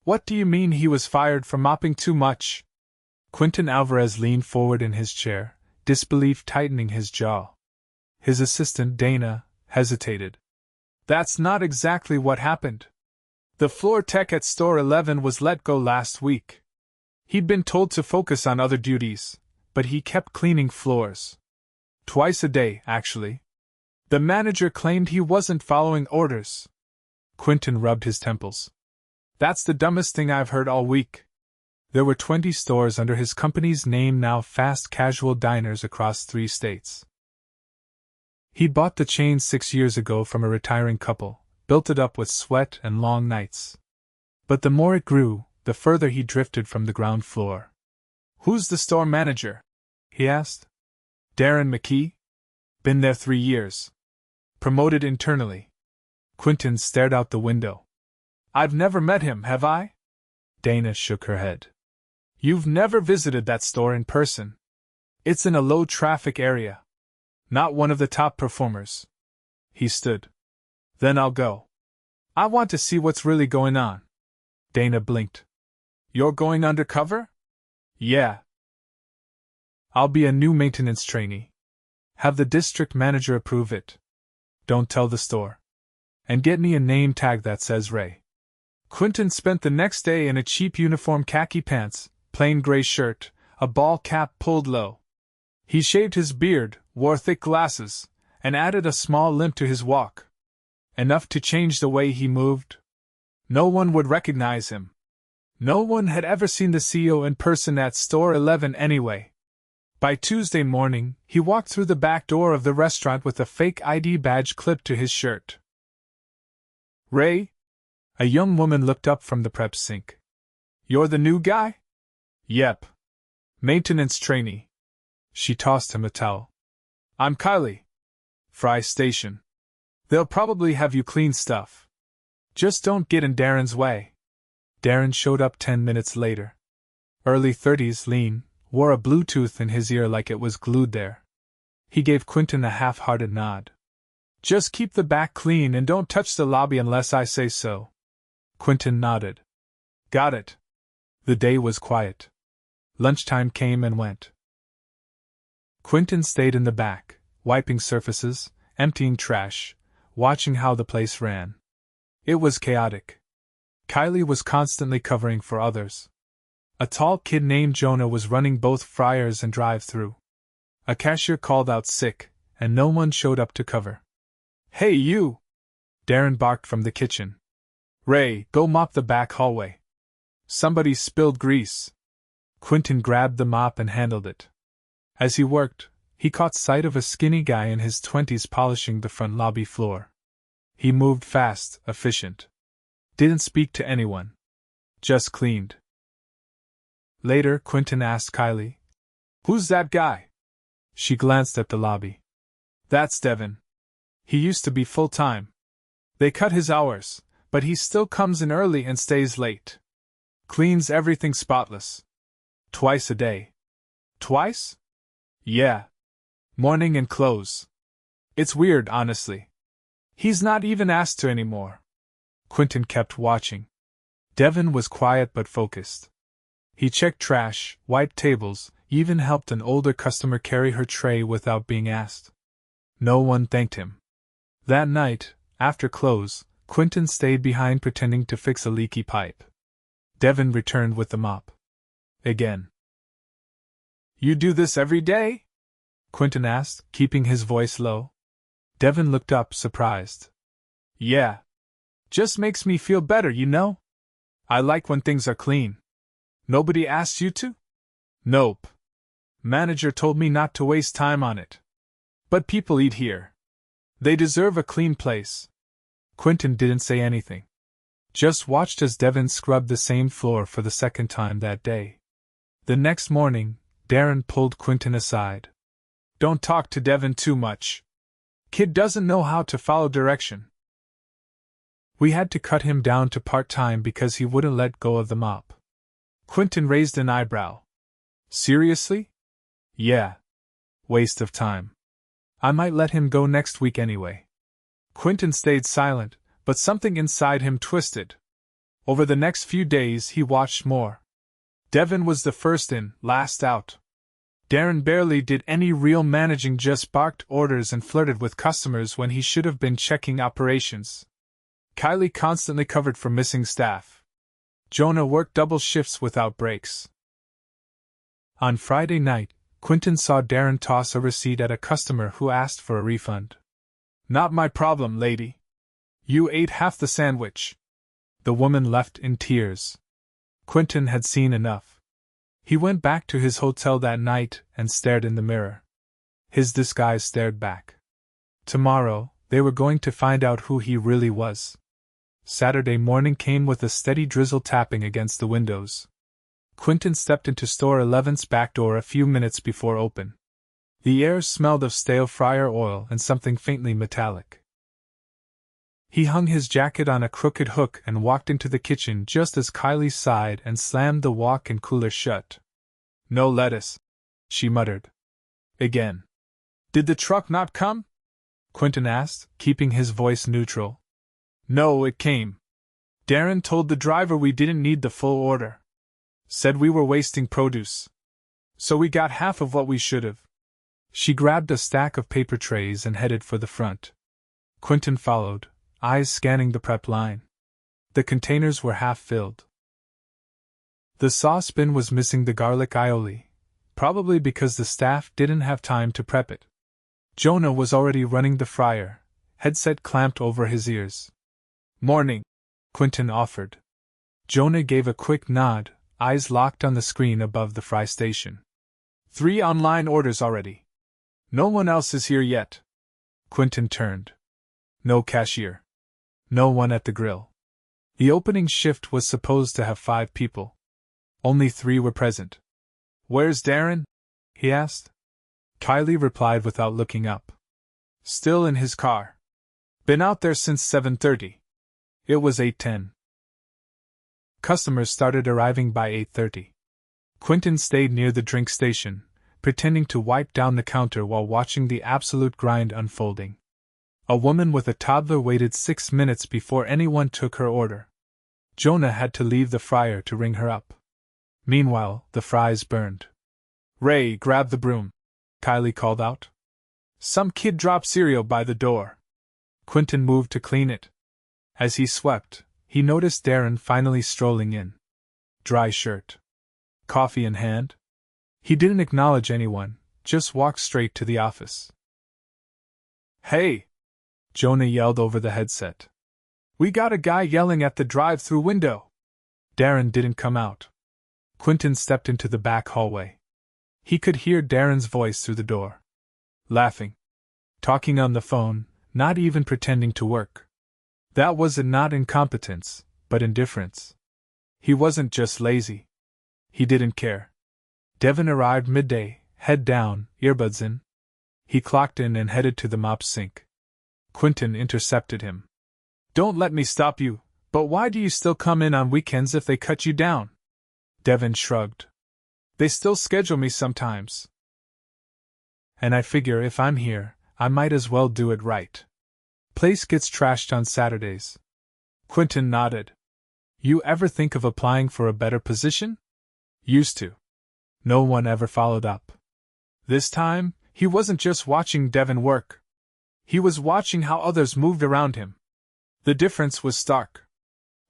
What do you mean he was fired for mopping too much? Quentin Alvarez leaned forward in his chair, disbelief tightening his jaw. His assistant, Dana, hesitated. That's not exactly what happened. The floor tech at Store 11 was let go last week. He'd been told to focus on other duties, but he kept cleaning floors. Twice a day, actually. The manager claimed he wasn't following orders. Quentin rubbed his temples. That's the dumbest thing I've heard all week. There were 20 stores under his company's name now, fast casual diners across 3 states. He'd bought the chain 6 years ago from a retiring couple, built it up with sweat and long nights. But the more it grew, the further he drifted from the ground floor. Who's the store manager? He asked. Darren McKee? Been there 3 years. Promoted internally. Quentin stared out the window. I've never met him, have I? Dana shook her head. You've never visited that store in person. It's in a low-traffic area. Not one of the top performers. He stood. Then I'll go. I want to see what's really going on. Dana blinked. You're going undercover? Yeah. I'll be a new maintenance trainee. Have the district manager approve it. Don't tell the store. And get me a name tag that says Ray. Quentin spent the next day in a cheap uniform, khaki pants, plain gray shirt, a ball cap pulled low. He shaved his beard, wore thick glasses, and added a small limp to his walk. Enough to change the way he moved. No one would recognize him. No one had ever seen the CEO in person at Store 11 anyway. By Tuesday morning, he walked through the back door of the restaurant with a fake ID badge clipped to his shirt. Ray? A young woman looked up from the prep sink. You're the new guy? Yep. Maintenance trainee. She tossed him a towel. I'm Kylie. Fry Station. They'll probably have you clean stuff. Just don't get in Darren's way. Darren showed up 10 minutes later. Early 30s, lean, wore a Bluetooth in his ear like it was glued there. He gave Quentin a half-hearted nod. Just keep the back clean and don't touch the lobby unless I say so. Quentin nodded. Got it. The day was quiet. Lunchtime came and went. Quentin stayed in the back, wiping surfaces, emptying trash, watching how the place ran. It was chaotic. Kylie was constantly covering for others. A tall kid named Jonah was running both fryers and drive-thru. A cashier called out sick, and no one showed up to cover. Hey you! Darren barked from the kitchen. Ray, go mop the back hallway. Somebody spilled grease. Quentin grabbed the mop and handled it. As he worked, he caught sight of a skinny guy in his 20s polishing the front lobby floor. He moved fast, efficient. Didn't speak to anyone. Just cleaned. Later, Quentin asked Kylie, Who's that guy? She glanced at the lobby. That's Devin. He used to be full-time. They cut his hours, but he still comes in early and stays late. Cleans everything spotless. Twice a day. Twice? Yeah. Morning and close. It's weird, honestly. He's not even asked to anymore. Quentin kept watching. Devin was quiet but focused. He checked trash, wiped tables, even helped an older customer carry her tray without being asked. No one thanked him. That night, after close, Quentin stayed behind pretending to fix a leaky pipe. Devin returned with the mop. Again. You do this every day? Quentin asked, keeping his voice low. Devin looked up, surprised. Yeah. Just makes me feel better, you know? I like when things are clean. Nobody asked you to? Nope. Manager told me not to waste time on it. But people eat here. They deserve a clean place. Quentin didn't say anything. Just watched as Devin scrubbed the same floor for the second time that day. The next morning, Darren pulled Quentin aside. Don't talk to Devin too much. Kid doesn't know how to follow direction. We had to cut him down to part-time because he wouldn't let go of the mop. Quentin raised an eyebrow. Seriously? Yeah. Waste of time. I might let him go next week anyway. Quentin stayed silent, but something inside him twisted. Over the next few days he watched more. Devin was the first in, last out. Darren barely did any real managing, just barked orders and flirted with customers when he should have been checking operations. Kylie constantly covered for missing staff. Jonah worked double shifts without breaks. On Friday night, Quentin saw Darren toss a receipt at a customer who asked for a refund. "Not my problem, lady. You ate half the sandwich." The woman left in tears. Quentin had seen enough. He went back to his hotel that night and stared in the mirror. His disguise stared back. Tomorrow, they were going to find out who he really was. Saturday morning came with a steady drizzle tapping against the windows. Quentin stepped into Store 11's back door a few minutes before open. The air smelled of stale fryer oil and something faintly metallic. He hung his jacket on a crooked hook and walked into the kitchen just as Kylie sighed and slammed the walk-in cooler shut. "No lettuce," she muttered. Again. "Did the truck not come?" Quentin asked, keeping his voice neutral. "No, it came. Darren told the driver we didn't need the full order. Said we were wasting produce. So we got half of what we should have." She grabbed a stack of paper trays and headed for the front. Quentin followed, eyes scanning the prep line. The containers were half filled. The saucepan was missing the garlic aioli, probably because the staff didn't have time to prep it. Jonah was already running the fryer, headset clamped over his ears. "Morning," Quentin offered. Jonah gave a quick nod, eyes locked on the screen above the fry station. 3 online orders already. No one else is here yet." Quentin turned. No cashier. No one at the grill. The opening shift was supposed to have 5 people. Only 3 were present. "Where's Darren?" he asked. Kylie replied without looking up. "Still in his car. Been out there since 7:30. It was 8:10. Customers started arriving by 8:30. Quentin stayed near the drink station, pretending to wipe down the counter while watching the absolute grind unfolding. A woman with a toddler waited 6 minutes before anyone took her order. Jonah had to leave the fryer to ring her up. Meanwhile, the fries burned. "Ray, grab the broom," Kylie called out. "Some kid dropped cereal by the door." Quentin moved to clean it. As he swept, he noticed Darren finally strolling in. Dry shirt. Coffee in hand. He didn't acknowledge anyone, just walked straight to the office. "Hey!" Jonah yelled over the headset. "We got a guy yelling at the drive-thru window." Darren didn't come out. Quentin stepped into the back hallway. He could hear Darren's voice through the door. Laughing. Talking on the phone, not even pretending to work. That was not incompetence, but indifference. He wasn't just lazy. He didn't care. Devin arrived midday, head down, earbuds in. He clocked in and headed to the mop sink. Quentin intercepted him. "Don't let me stop you, but why do you still come in on weekends if they cut you down?" Devin shrugged. "They still schedule me sometimes. And I figure if I'm here, I might as well do it right. Place gets trashed on Saturdays." Quentin nodded. "You ever think of applying for a better position?" "Used to." No one ever followed up. This time, he wasn't just watching Devin work. He was watching how others moved around him. The difference was stark.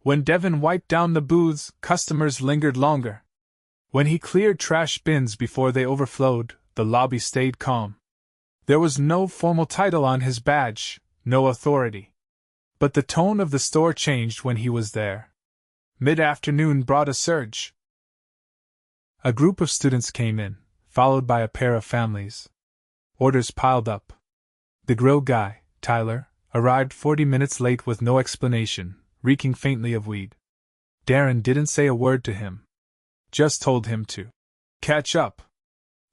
When Devin wiped down the booths, customers lingered longer. When he cleared trash bins before they overflowed, the lobby stayed calm. There was no formal title on his badge, no authority. But the tone of the store changed when he was there. Mid-afternoon brought a surge. A group of students came in, followed by a pair of families. Orders piled up. The grill guy, Tyler, arrived 40 minutes late with no explanation, reeking faintly of weed. Darren didn't say a word to him. Just told him to catch up.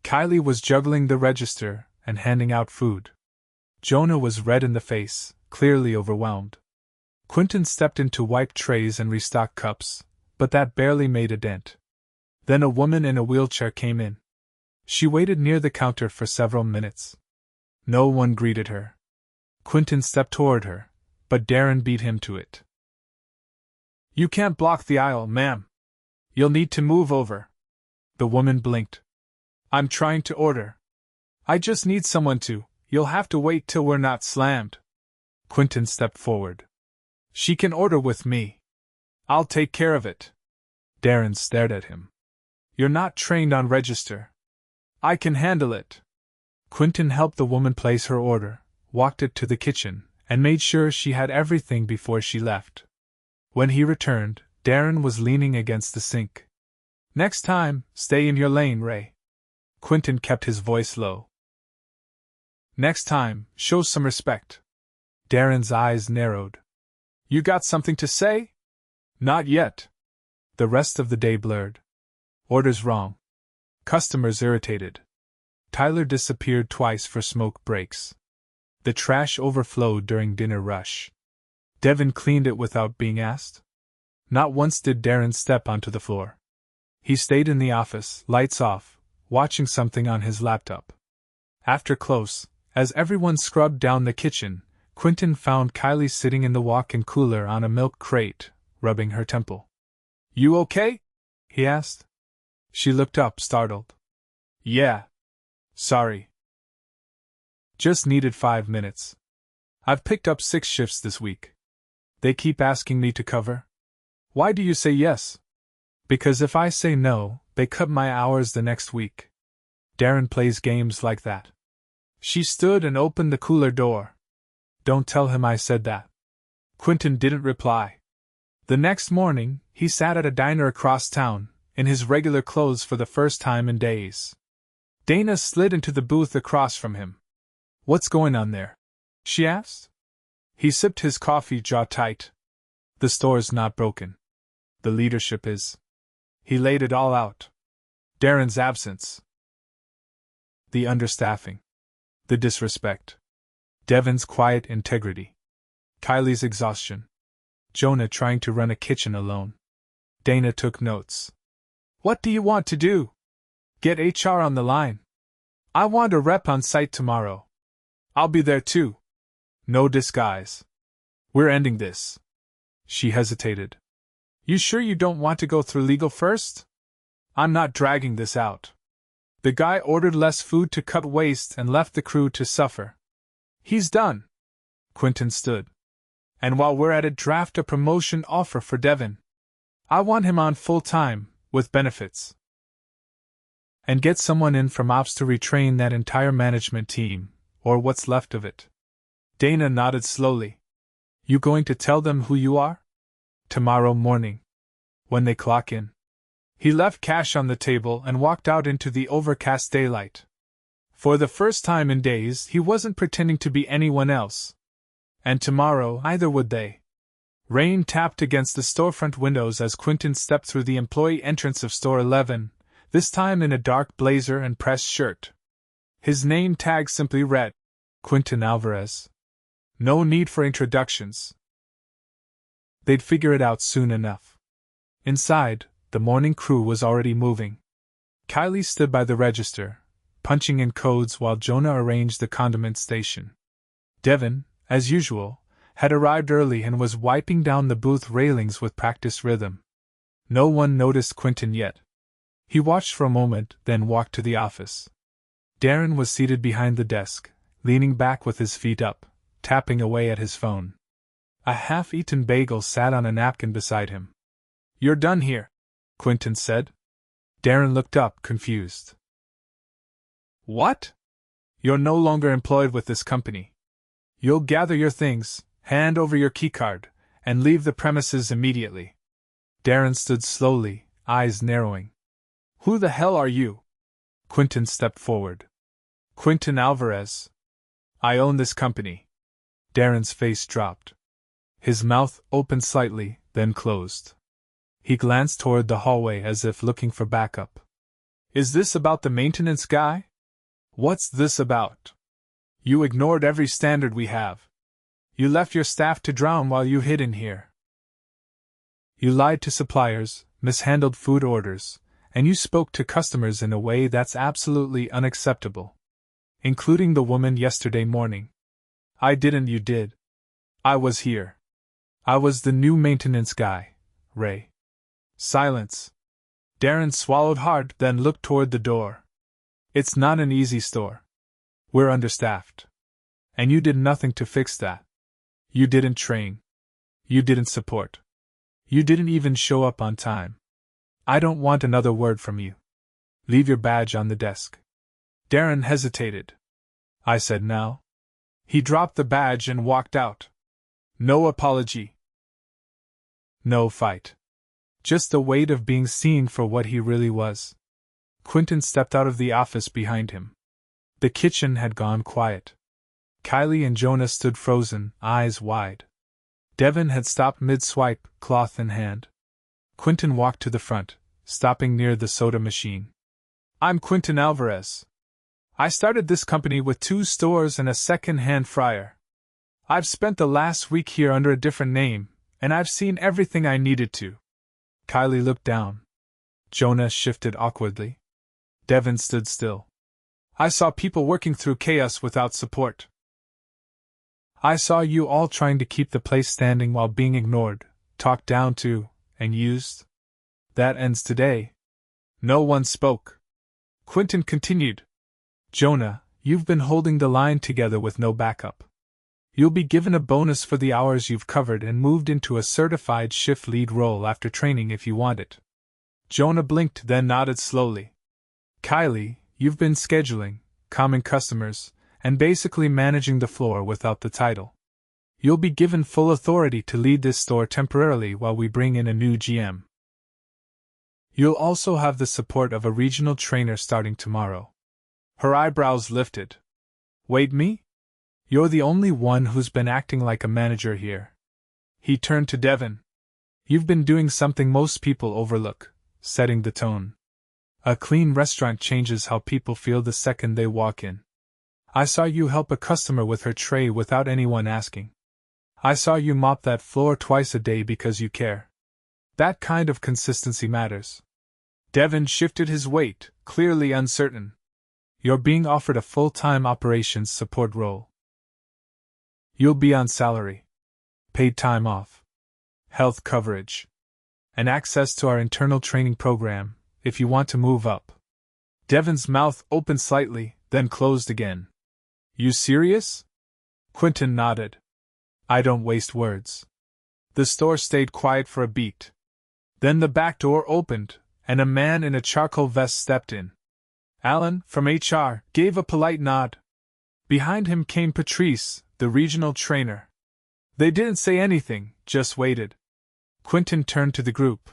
Kylie was juggling the register and handing out food. Jonah was red in the face, clearly overwhelmed. Quentin stepped in to wipe trays and restock cups, but that barely made a dent. Then a woman in a wheelchair came in. She waited near the counter for several minutes. No one greeted her. Quentin stepped toward her, but Darren beat him to it. You can't block the aisle, ma'am. You'll need to move over. The woman blinked. I'm trying to order. I just need someone to. You'll have to wait till we're not slammed. Quentin stepped forward. She can order with me. I'll take care of it. Darren stared at him. You're not trained on register. I can handle it. Quentin helped the woman place her order, walked it to the kitchen, and made sure she had everything before she left. When he returned, Darren was leaning against the sink. Next time, stay in your lane, Ray. Quentin kept his voice low. Next time, show some respect. Darren's eyes narrowed. You got something to say? Not yet. The rest of the day blurred. Orders wrong. Customers irritated. Tyler disappeared twice for smoke breaks. The trash overflowed during dinner rush. Devin cleaned it without being asked. Not once did Darren step onto the floor. He stayed in the office, lights off, watching something on his laptop. After close, as everyone scrubbed down the kitchen, Quentin found Kylie sitting in the walk-in cooler on a milk crate, rubbing her temple. You okay? He asked. She looked up, startled. Yeah. Sorry. Just needed 5 minutes. I've picked up 6 shifts this week. They keep asking me to cover. Why do you say yes? Because if I say no, they cut my hours the next week. Darren plays games like that. She stood and opened the cooler door. Don't tell him I said that. Quentin didn't reply. The next morning, he sat at a diner across town, in his regular clothes for the first time in days. Dana slid into the booth across from him. What's going on there? She asked. He sipped his coffee, jaw tight. The store's not broken. The leadership is. He laid it all out. Darren's absence. The understaffing. The disrespect. Devin's quiet integrity. Kylie's exhaustion. Jonah trying to run a kitchen alone. Dana took notes. What do you want to do? Get HR on the line. I want a rep on site tomorrow. I'll be there too. No disguise. We're ending this. She hesitated. You sure you don't want to go through legal first? I'm not dragging this out. The guy ordered less food to cut waste and left the crew to suffer. He's done. Quentin stood. And while we're at it, draft a promotion offer for Devin. I want him on full-time, with benefits. And get someone in from ops to retrain that entire management team, or what's left of it. Dana nodded slowly. You going to tell them who you are? Tomorrow morning. When they clock in. He left cash on the table and walked out into the overcast daylight. For the first time in days, he wasn't pretending to be anyone else. And tomorrow, either would they. Rain tapped against the storefront windows as Quentin stepped through the employee entrance of Store 11, this time in a dark blazer and pressed shirt. His name tag simply read, Quentin Alvarez. No need for introductions. They'd figure it out soon enough. Inside, the morning crew was already moving. Kylie stood by the register, punching in codes while Jonah arranged the condiment station. Devin, as usual, had arrived early and was wiping down the booth railings with practiced rhythm. No one noticed Quentin yet. He watched for a moment, then walked to the office. Darren was seated behind the desk, leaning back with his feet up, tapping away at his phone. A half-eaten bagel sat on a napkin beside him. You're done here, Quentin said. Darren looked up, confused. What? You're no longer employed with this company. You'll gather your things, hand over your keycard, and leave the premises immediately. Darren stood slowly, eyes narrowing. Who the hell are you? Quentin stepped forward. Quentin Alvarez. I own this company. Darren's face dropped. His mouth opened slightly, then closed. He glanced toward the hallway as if looking for backup. Is this about the maintenance guy? What's this about? You ignored every standard we have. You left your staff to drown while you hid in here. You lied to suppliers, mishandled food orders, and you spoke to customers in a way that's absolutely unacceptable. Including the woman yesterday morning. I didn't, you did. I was here. I was the new maintenance guy, Ray. Silence. Darren swallowed hard, then looked toward the door. It's not an easy store. We're understaffed. And you did nothing to fix that. You didn't train. You didn't support. You didn't even show up on time. I don't want another word from you. Leave your badge on the desk. Darren hesitated. I said now. He dropped the badge and walked out. No apology. No fight. Just the weight of being seen for what he really was. Quentin stepped out of the office behind him. The kitchen had gone quiet. Kylie and Jonah stood frozen, eyes wide. Devin had stopped mid-swipe, cloth in hand. Quentin walked to the front, stopping near the soda machine. I'm Quentin Alvarez. I started this company with 2 stores and a second-hand fryer. I've spent the last week here under a different name, and I've seen everything I needed to. Kylie looked down. Jonah shifted awkwardly. Devin stood still. I saw people working through chaos without support. I saw you all trying to keep the place standing while being ignored, talked down to, and used. That ends today. No one spoke. Quentin continued. Jonah, you've been holding the line together with no backup. You'll be given a bonus for the hours you've covered and moved into a certified shift lead role after training if you want it. Jonah blinked, then nodded slowly. Kylie, you've been scheduling, calming customers, and basically managing the floor without the title. You'll be given full authority to lead this store temporarily while we bring in a new GM. You'll also have the support of a regional trainer starting tomorrow. Her eyebrows lifted. Wait, me? You're the only one who's been acting like a manager here. He turned to Devin. You've been doing something most people overlook, setting the tone. A clean restaurant changes how people feel the second they walk in. I saw you help a customer with her tray without anyone asking. I saw you mop that floor twice a day because you care. That kind of consistency matters. Devin shifted his weight, clearly uncertain. You're being offered a full-time operations support role. You'll be on salary, paid time off, health coverage, and access to our internal training program if you want to move up. Devin's mouth opened slightly, then closed again. You serious? Quentin nodded. I don't waste words. The store stayed quiet for a beat. Then the back door opened, and a man in a charcoal vest stepped in. Alan, from HR, gave a polite nod. Behind him came Patrice, the regional trainer. They didn't say anything, just waited. Quentin turned to the group.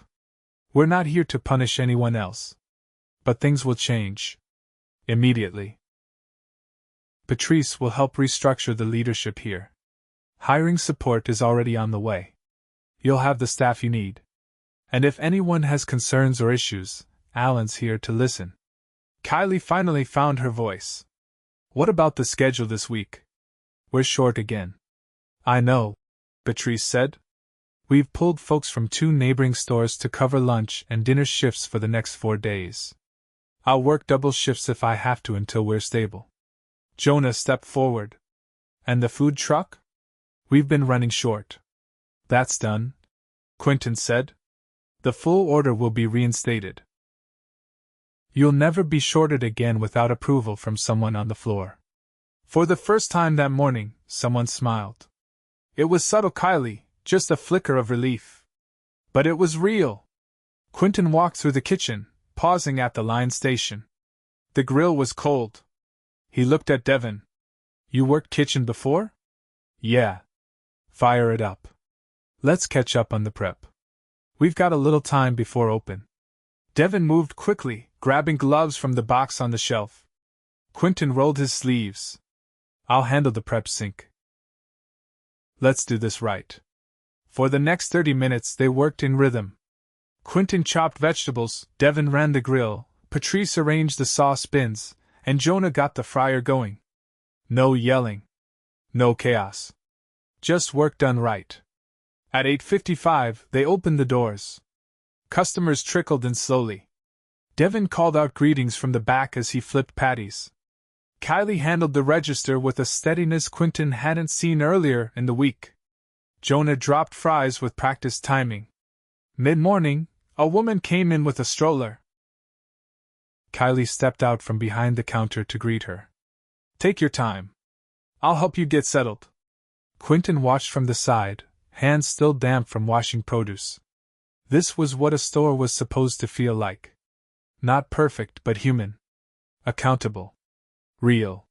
We're not here to punish anyone else. But things will change. Immediately. Patrice will help restructure the leadership here. Hiring support is already on the way. You'll have the staff you need. And if anyone has concerns or issues, Alan's here to listen. Kylie finally found her voice. What about the schedule this week? We're short again. I know, Patrice said. We've pulled folks from 2 neighboring stores to cover lunch and dinner shifts for the next 4 days. I'll work double shifts if I have to until we're stable. Jonah stepped forward. And the food truck? We've been running short. That's done, Quentin said. The full order will be reinstated. You'll never be shorted again without approval from someone on the floor. For the first time that morning, someone smiled. It was subtle, Kylie, just a flicker of relief. But it was real. Quentin walked through the kitchen, pausing at the line station. The grill was cold. He looked at Devin. You worked kitchen before? Yeah. Fire it up. Let's catch up on the prep. We've got a little time before open. Devin moved quickly, grabbing gloves from the box on the shelf. Quentin rolled his sleeves. I'll handle the prep sink. Let's do this right. For the next 30 minutes they worked in rhythm. Quentin chopped vegetables, Devin ran the grill, Patrice arranged the sauce bins, and Jonah got the fryer going. No yelling. No chaos. Just work done right. At 8:55 they opened the doors. Customers trickled in slowly. Devin called out greetings from the back as he flipped patties. Kylie handled the register with a steadiness Quentin hadn't seen earlier in the week. Jonah dropped fries with practiced timing. Mid-morning, a woman came in with a stroller. Kylie stepped out from behind the counter to greet her. Take your time. I'll help you get settled. Quentin watched from the side, hands still damp from washing produce. This was what a store was supposed to feel like. Not perfect but human. Accountable. Real.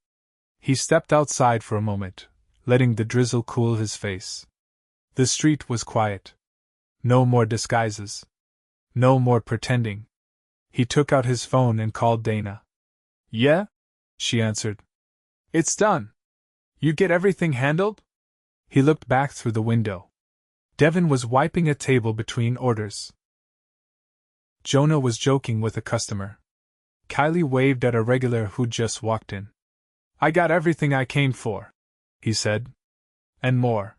He stepped outside for a moment, letting the drizzle cool his face. The street was quiet. No more disguises. No more pretending. He took out his phone and called Dana. Yeah? She answered. It's done. You get everything handled? He looked back through the window. Devin was wiping a table between orders. Jonah was joking with a customer. Kylie waved at a regular who just walked in. I got everything I came for, he said. And more.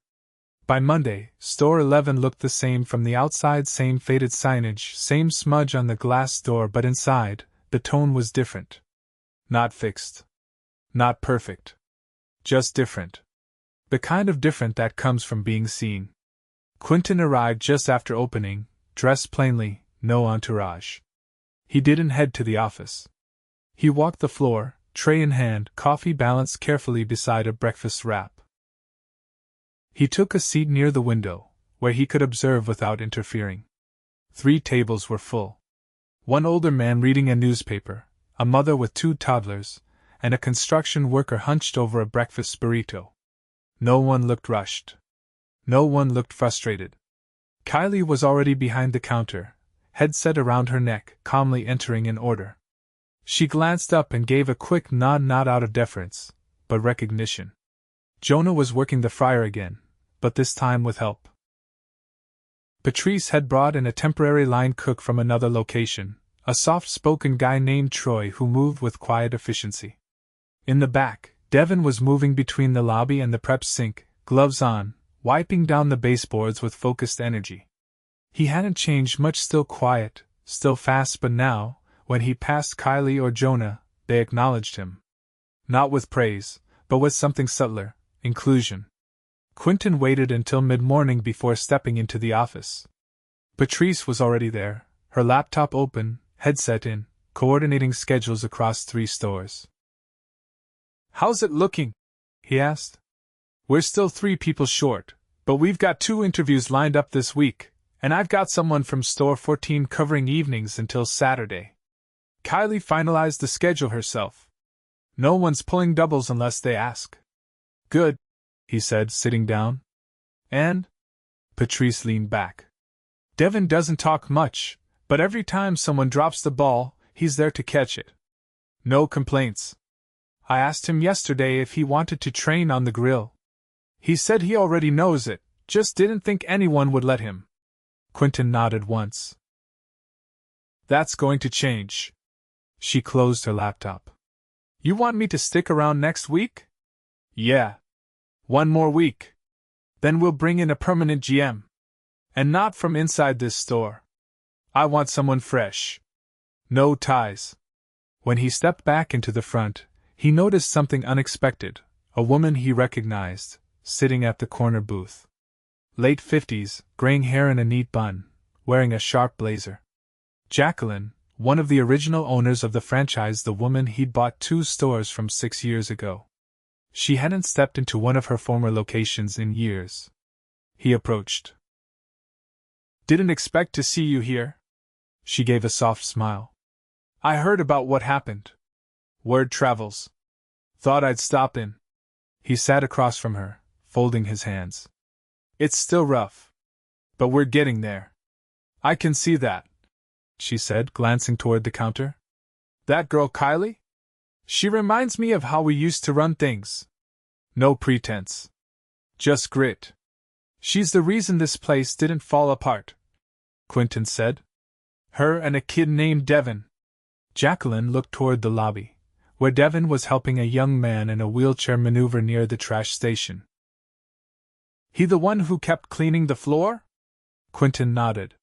By Monday, Store 11 looked the same from the outside, same faded signage, same smudge on the glass door, but inside, the tone was different. Not fixed. Not perfect. Just different. The kind of different that comes from being seen. Quentin arrived just after opening, dressed plainly, no entourage. He didn't head to the office. He walked the floor, tray in hand, coffee balanced carefully beside a breakfast wrap. He took a seat near the window, where he could observe without interfering. 3 tables were full. One older man reading a newspaper, a mother with 2 toddlers, and a construction worker hunched over a breakfast burrito. No one looked rushed. No one looked frustrated. Kylie was already behind the counter, headset around her neck, calmly entering an order. She glanced up and gave a quick nod, not out of deference, but recognition. Jonah was working the fryer again, but this time with help. Patrice had brought in a temporary line cook from another location, a soft-spoken guy named Troy who moved with quiet efficiency. In the back, Devin was moving between the lobby and the prep sink, gloves on, wiping down the baseboards with focused energy. He hadn't changed much, still quiet, still fast, but now, when he passed Kylie or Jonah, they acknowledged him. Not with praise, but with something subtler, inclusion. Quentin waited until mid-morning before stepping into the office. Patrice was already there, her laptop open, headset in, coordinating schedules across 3 stores. How's it looking? He asked. We're still 3 people short, but we've got 2 interviews lined up this week, and I've got someone from Store 14 covering evenings until Saturday. Kylie finalized the schedule herself. No one's pulling doubles unless they ask. Good, he said, sitting down. And? Patrice leaned back. Devin doesn't talk much, but every time someone drops the ball, he's there to catch it. No complaints. I asked him yesterday if he wanted to train on the grill. He said he already knows it, just didn't think anyone would let him. Quentin nodded once. That's going to change. She closed her laptop. You want me to stick around next week? Yeah. 1 more week. Then we'll bring in a permanent GM. And not from inside this store. I want someone fresh. No ties. When he stepped back into the front, he noticed something unexpected, a woman he recognized, sitting at the corner booth. Late 50s, graying hair in a neat bun, wearing a sharp blazer. Jacqueline, one of the original owners of the franchise, the woman he'd bought 2 stores from 6 years ago. She hadn't stepped into one of her former locations in years. He approached. Didn't expect to see you here. She gave a soft smile. I heard about what happened. Word travels. Thought I'd stop in. He sat across from her, folding his hands. It's still rough. But we're getting there. I can see that, she said, glancing toward the counter. That girl Kylie? She reminds me of how we used to run things. No pretense. Just grit. She's the reason this place didn't fall apart, Quentin said. Her and a kid named Devin. Jacqueline looked toward the lobby, where Devin was helping a young man in a wheelchair maneuver near the trash station. He the one who kept cleaning the floor? Quentin nodded.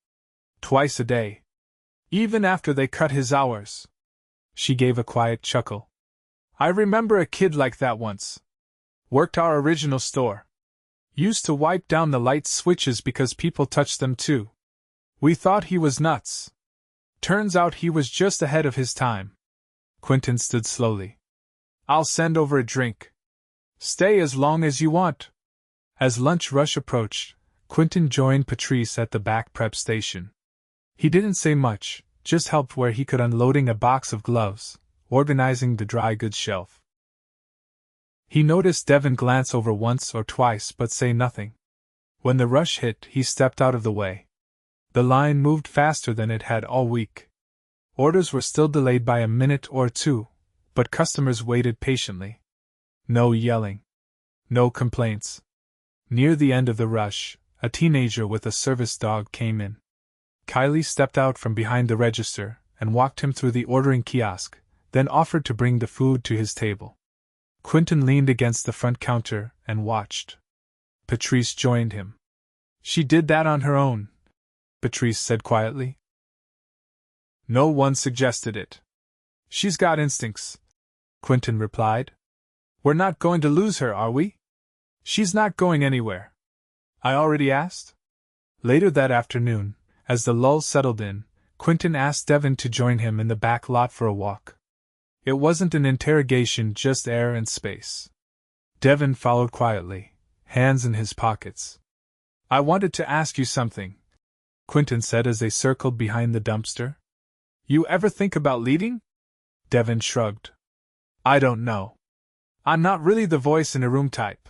Twice a day. Even after they cut his hours. She gave a quiet chuckle. I remember a kid like that once. Worked our original store. Used to wipe down the light switches because people touched them too. We thought he was nuts. Turns out he was just ahead of his time. Quentin stood slowly. I'll send over a drink. Stay as long as you want. As lunch rush approached, Quentin joined Patrice at the back prep station. He didn't say much, just helped where he could, unloading a box of gloves, organizing the dry goods shelf. He noticed Devin glance over once or twice but say nothing. When the rush hit, he stepped out of the way. The line moved faster than it had all week. Orders were still delayed by a minute or two, but customers waited patiently. No yelling. No complaints. Near the end of the rush, a teenager with a service dog came in. Kylie stepped out from behind the register and walked him through the ordering kiosk, then offered to bring the food to his table. Quentin leaned against the front counter and watched. Patrice joined him. She did that on her own, Patrice said quietly. No one suggested it. She's got instincts, Quentin replied. We're not going to lose her, are we? She's not going anywhere. I already asked? Later that afternoon, as the lull settled in, Quentin asked Devin to join him in the back lot for a walk. It wasn't an interrogation, just air and space. Devin followed quietly, hands in his pockets. I wanted to ask you something, Quentin said as they circled behind the dumpster. You ever think about leading? Devin shrugged. I don't know. I'm not really the voice in a room type.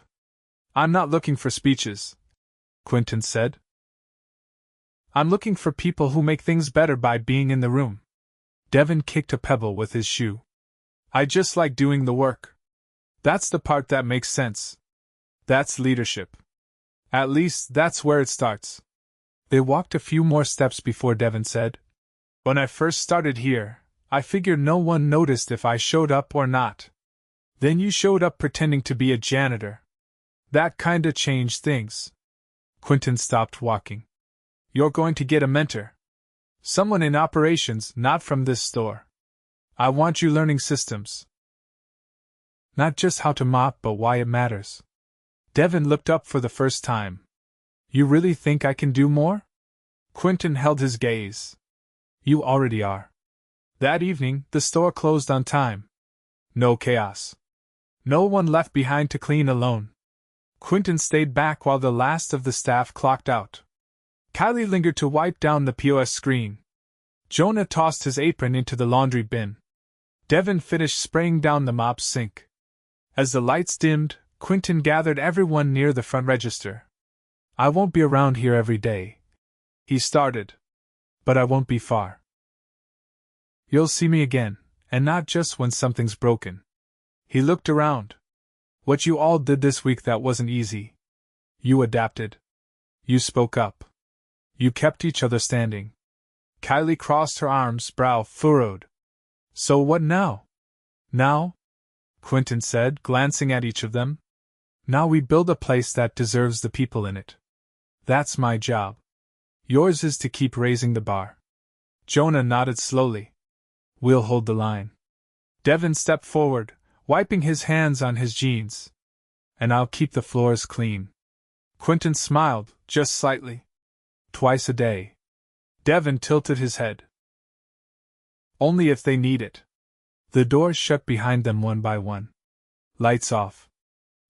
I'm not looking for speeches, Quentin said. I'm looking for people who make things better by being in the room. Devin kicked a pebble with his shoe. I just like doing the work. That's the part that makes sense. That's leadership. At least that's where it starts. They walked a few more steps before Devin said, When I first started here, I figured no one noticed if I showed up or not. Then you showed up pretending to be a janitor. That kinda changed things. Quentin stopped walking. You're going to get a mentor. Someone in operations, not from this store. I want you learning systems. Not just how to mop, but why it matters. Devin looked up for the first time. You really think I can do more? Quentin held his gaze. You already are. That evening, the store closed on time. No chaos. No one left behind to clean alone. Quentin stayed back while the last of the staff clocked out. Kylie lingered to wipe down the POS screen. Jonah tossed his apron into the laundry bin. Devin finished spraying down the mop's sink. As the lights dimmed, Quentin gathered everyone near the front register. I won't be around here every day, he started. But I won't be far. You'll see me again, and not just when something's broken. He looked around. What you all did this week that wasn't easy. You adapted. You spoke up. You kept each other standing. Kylie crossed her arms, brow furrowed. So what now? Now? Quentin said, glancing at each of them. Now we build a place that deserves the people in it. That's my job. Yours is to keep raising the bar. Jonah nodded slowly. We'll hold the line. Devin stepped forward, wiping his hands on his jeans. And I'll keep the floors clean. Quentin smiled, just slightly. Twice a day. Devin tilted his head. Only if they need it. The doors shut behind them one by one. Lights off.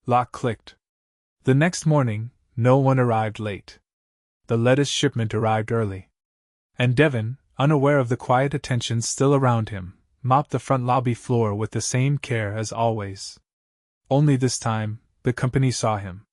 Lock clicked. The next morning, no one arrived late. The lettuce shipment arrived early. And Devin, unaware of the quiet attention still around him, mopped the front lobby floor with the same care as always. Only this time, the company saw him.